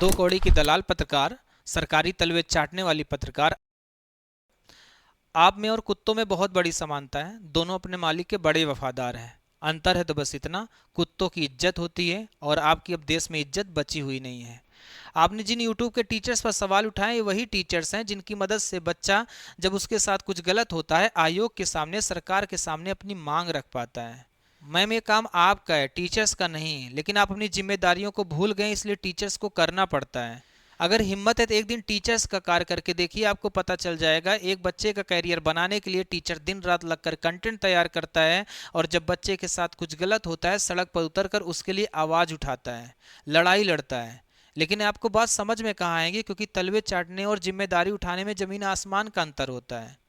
दो कौड़ी की दलाल पत्रकार, सरकारी तलवे चाटने वाली पत्रकार। आप में और कुत्तों में बहुत बड़ी समानता है, दोनों अपने मालिक के बड़े वफादार हैं। अंतर है तो बस इतना, कुत्तों की इज्जत होती है और आपकी अब देश में इज्जत बची हुई नहीं है। आपने जिन यूट्यूब के टीचर्स पर सवाल उठाए, ये वही टीचर्स हैं जिनकी मदद से बच्चा जब उसके साथ कुछ गलत होता है आयोग के सामने, सरकार के सामने अपनी मांग रख पाता है। मैम, ये काम आपका है, टीचर्स का नहीं, लेकिन आप अपनी जिम्मेदारियों को भूल गए, इसलिए टीचर्स को करना पड़ता है। अगर हिम्मत है तो एक दिन टीचर्स का कार्य करके देखिए, आपको पता चल जाएगा। एक बच्चे का कैरियर बनाने के लिए टीचर दिन रात लगकर कंटेंट तैयार करता है, और जब बच्चे के साथ कुछ गलत होता है सड़क पर उतरकर उसके लिए आवाज़ उठाता है, लड़ाई लड़ता है। लेकिन आपको बात समझ में कहाँ आएगी, क्योंकि तलवे चाटने और जिम्मेदारी उठाने में ज़मीन आसमान का अंतर होता है।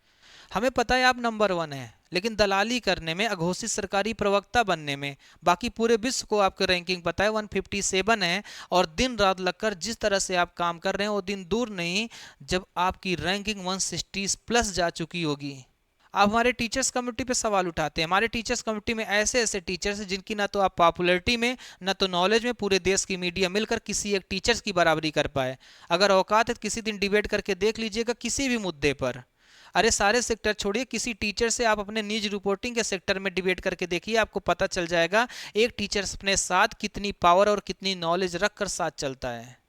हमें पता है आप नंबर वन हैं, लेकिन दलाली करने में, अघोषित सरकारी प्रवक्ता बनने में बाकी पूरे विश्व को आपकी रैंकिंग पता है, 157 है। और दिन रात लगकर जिस तरह से आप काम कर रहे हैं, वो दिन दूर नहीं जब आपकी रैंकिंग 160 प्लस जा चुकी होगी। आप हमारे टीचर्स कम्युनिटी पे सवाल उठाते हैं। हमारे टीचर्स कम्युनिटी में ऐसे ऐसे टीचर्स हैं जिनकी ना तो आप पॉपुलैरिटी में, ना तो नॉलेज में पूरे देश की मीडिया मिलकर किसी एक टीचर्स की बराबरी कर पाए। अगर औकात है तो किसी दिन डिबेट करके देख लीजिएगा किसी भी मुद्दे पर। अरे सारे सेक्टर छोड़िए, किसी टीचर से आप अपने न्यूज रिपोर्टिंग के सेक्टर में डिबेट करके देखिए, आपको पता चल जाएगा एक टीचर अपने साथ कितनी पावर और कितनी नॉलेज रखकर साथ चलता है।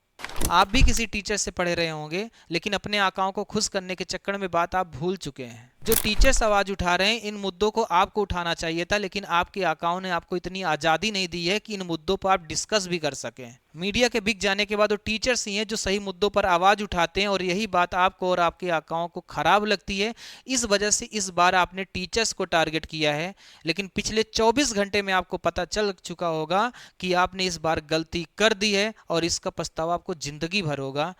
आप भी किसी टीचर से पढ़े रहे होंगे, लेकिन अपने आकाओं को खुश करने के चक्कर में बात आप भूल चुके हैं। जो टीचर्स आवाज उठा रहे हैं, इन मुद्दों को आपको उठाना चाहिए था, लेकिन आपके आकाओं ने आपको इतनी आज़ादी नहीं दी है कि इन मुद्दों पर आप डिस्कस भी कर सकें। मीडिया के बिक जाने के बाद वो टीचर्स ही हैं जो सही मुद्दों पर आवाज उठाते हैं, और यही बात आपको और आपके आकाओं को खराब लगती है। इस वजह से इस बार आपने टीचर्स को टारगेट किया है, लेकिन पिछले 24 घंटे में आपको पता चल चुका होगा कि आपने इस बार गलती कर दी है, और इसका पछतावा आपको जिंदगी भर होगा।